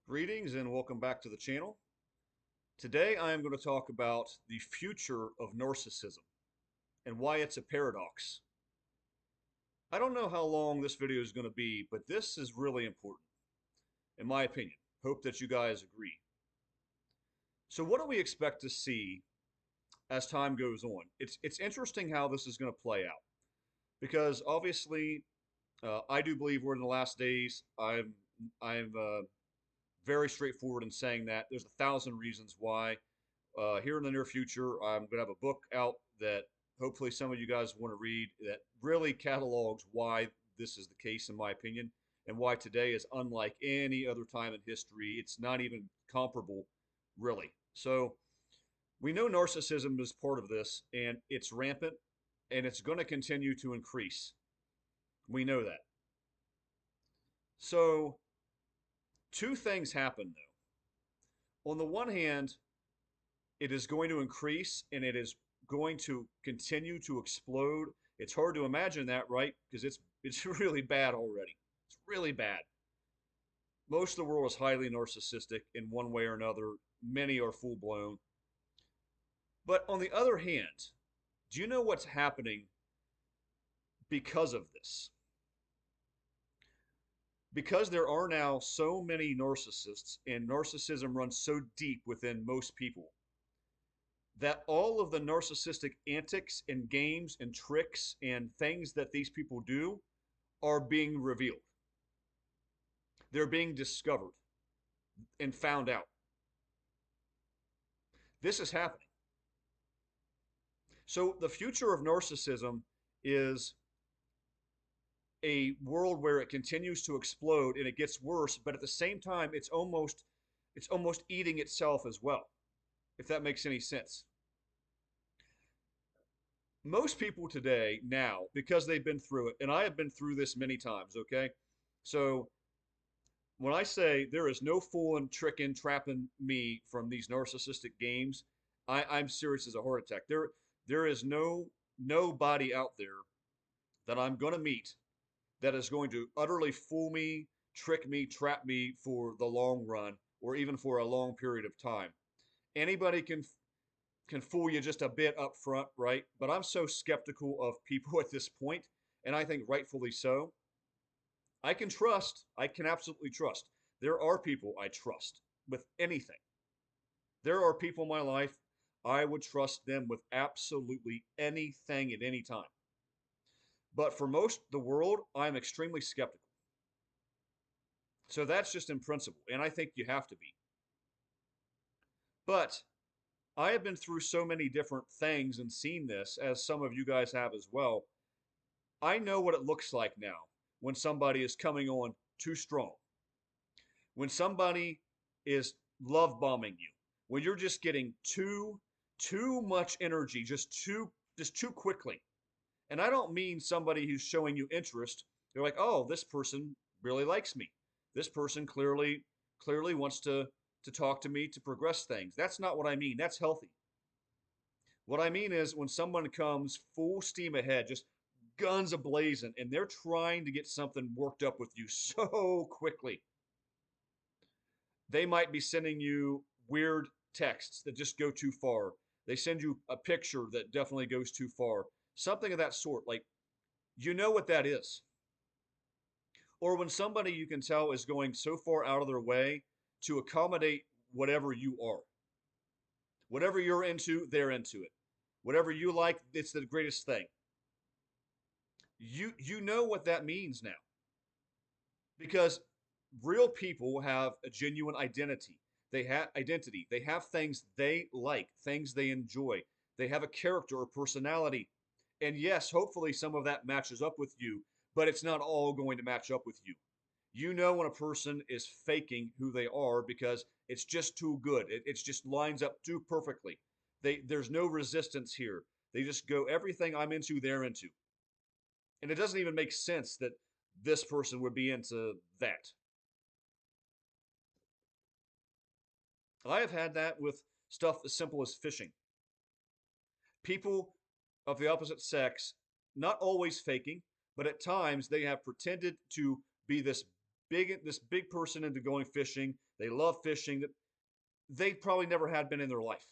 Greetings and welcome back to the channel. Today I am going to talk about the future of narcissism and why it's a paradox. I don't know how long this video is going to be, but this is really important, in my opinion. Hope that you guys agree. So what do we expect to see as time goes on? It's interesting how this is going to play out because obviously I do believe we're in the last days. I'm very straightforward in saying that. There's 1,000 reasons why. Here in the near future, I'm going to have a book out that hopefully some of you guys want to read that really catalogs why this is the case, in my opinion, and why today is unlike any other time in history. It's not even comparable, really. So we know narcissism is part of this, and it's rampant, and it's going to continue to increase. We know that. So two things happen, though. On the one hand, it is going to increase and it is going to continue to explode. It's hard to imagine that, right? Because it's really bad already. It's really bad. Most of the world is highly narcissistic in one way or another. Many are full blown. But on the other hand, do you know what's happening because of this? Because there are now so many narcissists and narcissism runs so deep within most people that all of the narcissistic antics and games and tricks and things that these people do are being revealed. They're being discovered and found out. This is happening. So the future of narcissism is a world where it continues to explode and it gets worse, but at the same time it's almost eating itself as well, if that makes any sense. Most people today now, because they've been through it, and I have been through this many times, okay? So when I say there is no fooling, tricking, trapping me from these narcissistic games, I'm serious as a heart attack. There is nobody out there that I'm gonna meet that is going to utterly fool me, trick me, trap me for the long run, or even for a long period of time. Anybody can fool you just a bit up front, right? But I'm so skeptical of people at this point, and I think rightfully so. I can absolutely trust. There are people I trust with anything. There are people in my life I would trust them with absolutely anything at any time. But for most of the world, I'm extremely skeptical. So that's just in principle, and I think you have to be. But I have been through so many different things and seen this, as some of you guys have as well. I know what it looks like now when somebody is coming on too strong, when somebody is love bombing you, when you're just getting too much energy, just too quickly. And I don't mean somebody who's showing you interest. They're like, oh, this person really likes me. This person clearly wants to talk to me to progress things. That's not what I mean. That's healthy. What I mean is when someone comes full steam ahead, just guns ablazing, and they're trying to get something worked up with you so quickly. They might be sending you weird texts that just go too far. They send you a picture that definitely goes too far. Something of that sort. Like, you know what that is. Or when somebody you can tell is going so far out of their way to accommodate whatever you are. Whatever you're into, they're into it. Whatever you like, it's the greatest thing. You know what that means now. Because real people have a genuine identity. They have identity. They have things they like, things they enjoy. They have a character or personality. And yes, hopefully some of that matches up with you, but it's not all going to match up with you. You know when a person is faking who they are because it's just too good. It's just lines up too perfectly. There's no resistance here. They just go everything I'm into, they're into. And it doesn't even make sense that this person would be into that. I have had that with stuff as simple as fishing. People of the opposite sex, not always faking, but at times they have pretended to be this this big person into going fishing. They love fishing that they probably never had been in their life.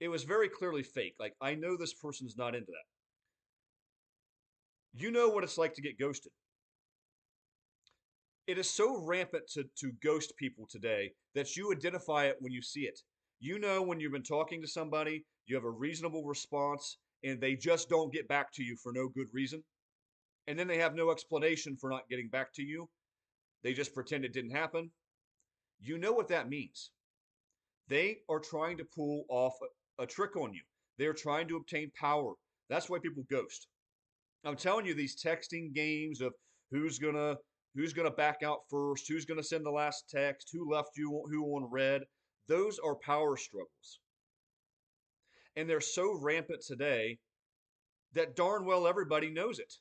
It was very clearly fake. Like, I know this person's not into that. You know what it's like to get ghosted. It is so rampant to ghost people today that you identify it when you see it. You know when you've been talking to somebody, you have a reasonable response, and they just don't get back to you for no good reason. And then they have no explanation for not getting back to you. They just pretend it didn't happen. You know what that means. They are trying to pull off a trick on you. They're trying to obtain power. That's why people ghost. I'm telling you, these texting games of who's gonna who's gonna back out first, who's gonna send the last text, who left you, who on red. Those are power struggles, and they're so rampant today that darn well everybody knows it.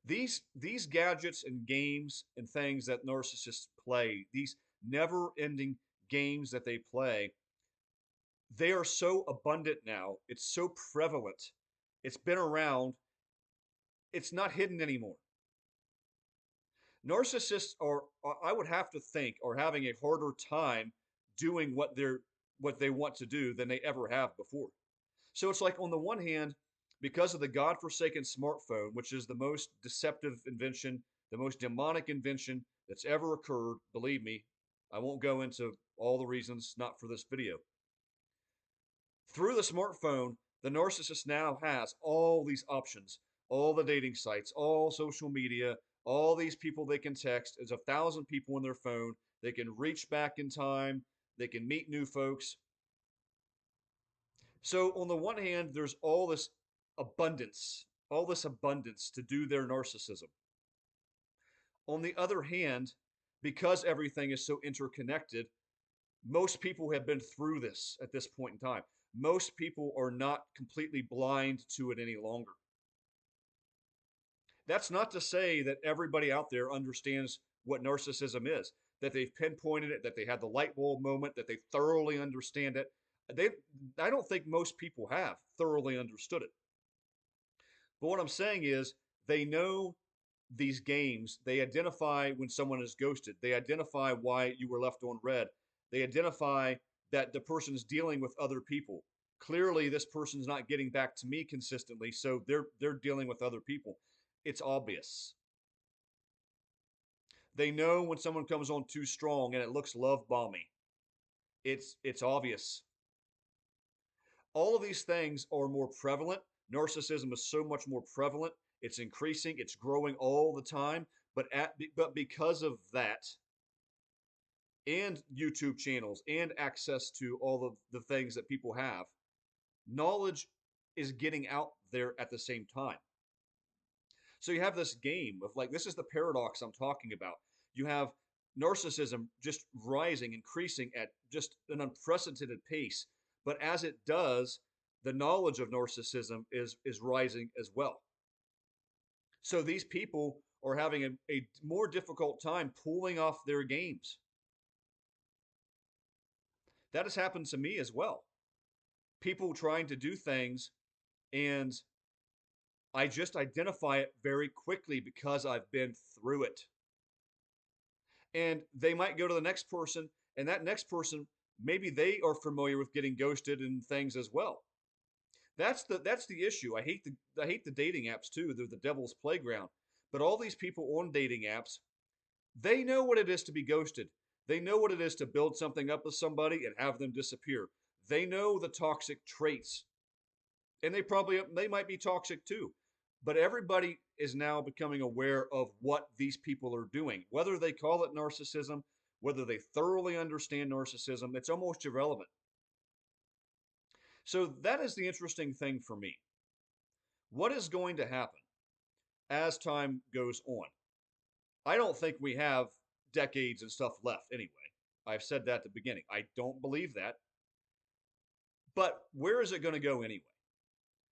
These gadgets and games and things that narcissists play, these never-ending games that they play, they are so abundant now. It's so prevalent. It's been around. It's not hidden anymore. Narcissists are, I would have to think, are having a harder time doing what they want to do than they ever have before. So it's like, on the one hand, because of the godforsaken smartphone, which is the most deceptive invention, the most demonic invention that's ever occurred, believe me, I won't go into all the reasons, not for this video. Through the smartphone, the narcissist now has all these options, all the dating sites, all social media, all these people they can text. There's 1,000 people on their phone. They can reach back in time. They can meet new folks. So on the one hand, there's all this abundance to do their narcissism. On the other hand, because everything is so interconnected, most people have been through this at this point in time. Most people are not completely blind to it any longer. That's not to say that everybody out there understands what narcissism is, that they've pinpointed it, that they had the light bulb moment, that they thoroughly understand it. They, I don't think most people have thoroughly understood it. But what I'm saying is, they know these games. They identify when someone is ghosted. They identify why you were left on red. They identify that the person is dealing with other people. Clearly, this person's not getting back to me consistently, so they're dealing with other people. It's obvious. They know when someone comes on too strong and it looks love bomby. It's obvious. All of these things are more prevalent. Narcissism is so much more prevalent. It's increasing. It's growing all the time. But because of that, and YouTube channels, and access to all of the things that people have, knowledge is getting out there at the same time. So you have this game of, like, this is the paradox I'm talking about. You have narcissism just rising, increasing at just an unprecedented pace. But as it does, the knowledge of narcissism is rising as well. So these people are having a more difficult time pulling off their games. That has happened to me as well. People trying to do things, and I just identify it very quickly because I've been through it. And they might go to the next person, and that next person, maybe they are familiar with getting ghosted and things as well. That's the issue. I hate the dating apps too. They're the devil's playground. But all these people on dating apps, they know what it is to be ghosted. They know what it is to build something up with somebody and have them disappear. They know the toxic traits, and they might be toxic too. But everybody is now becoming aware of what these people are doing. Whether they call it narcissism, whether they thoroughly understand narcissism, it's almost irrelevant. So that is the interesting thing for me. What is going to happen as time goes on? I don't think we have decades and stuff left anyway. I've said that at the beginning. I don't believe that. But where is it going to go anyway?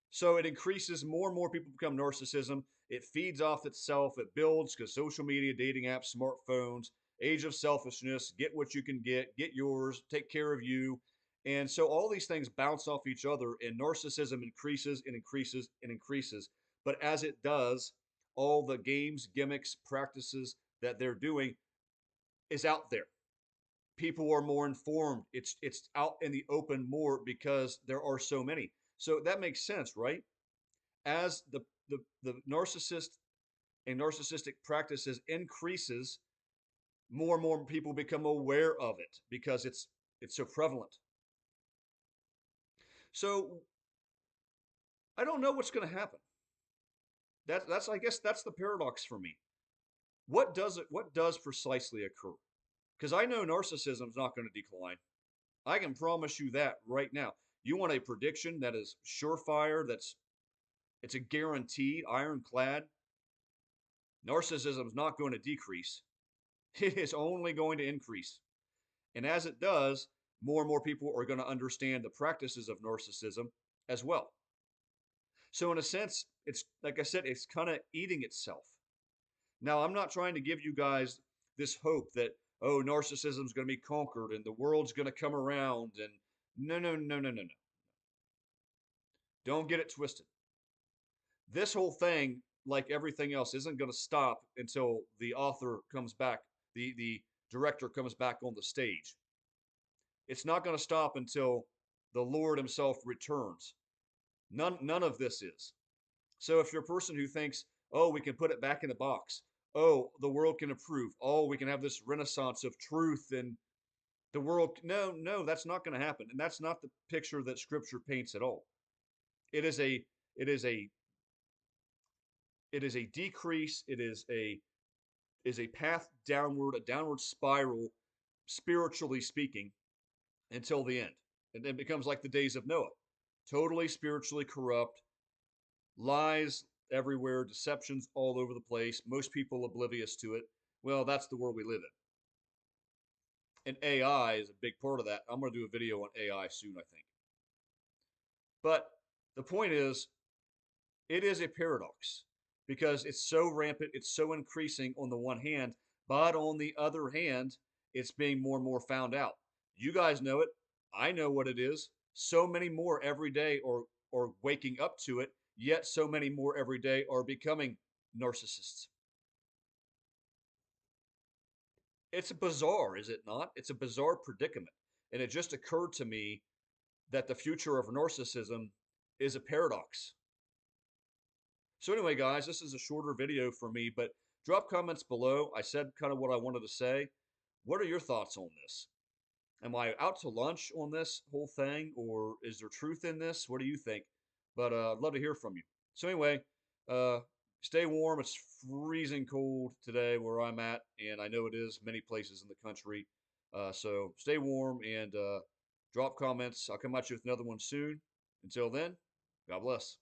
So it increases, more and more people become narcissism. It feeds off itself. It builds because social media, dating apps, smartphones, age of selfishness, get what you can get yours, take care of you. And so all these things bounce off each other, and narcissism increases and increases and increases. But as it does, all the games, gimmicks, practices that they're doing is out there. People are more informed. It's out in the open more because there are so many. So that makes sense, right? As the narcissist and narcissistic practices increases, more and more people become aware of it because it's so prevalent. So I don't know what's going to happen. That's I guess that's the paradox for me. What does precisely occur? Because I know narcissism is not going to decline. I can promise you that right now. You want a prediction that is surefire, it's a guaranteed, ironclad. Narcissism is not going to decrease. It is only going to increase. And as it does, more and more people are going to understand the practices of narcissism as well. So in a sense, it's like I said, it's kind of eating itself. Now, I'm not trying to give you guys this hope that, oh, narcissism is going to be conquered and the world's going to come around and no, no, no, no, no, no. Don't get it twisted. This whole thing, like everything else, isn't going to stop until the author comes back, the director comes back on the stage. It's not going to stop until the Lord himself returns. None of this is. So if you're a person who thinks, oh, we can put it back in the box, oh, the world can improve, oh, we can have this renaissance of truth and the world, no, that's not going to happen. And that's not the picture that scripture paints at all. It is a, it is a, it is a decrease. It is a path downward, a downward spiral, spiritually speaking, until the end. And then it becomes like the days of Noah, totally spiritually corrupt, lies everywhere, deceptions all over the place, most people oblivious to it. Well, that's the world we live in. And AI is a big part of that. I'm going to do a video on AI soon, I think. But the point is, it is a paradox because it's so rampant, it's so increasing on the one hand, but on the other hand, it's being more and more found out. You guys know it. I know what it is. So many more every day or waking up to it, yet so many more every day are becoming narcissists. It's bizarre, is it not? It's a bizarre predicament. And it just occurred to me that the future of narcissism is a paradox. So anyway, guys, this is a shorter video for me, but drop comments below. I said kind of what I wanted to say. What are your thoughts on this? Am I out to lunch on this whole thing, or is there truth in this? What do you think? But I'd love to hear from you. So anyway, uh, stay warm. It's freezing cold today where I'm at, and I know it is many places in the country. So stay warm and drop comments. I'll come at you with another one soon. Until then, God bless.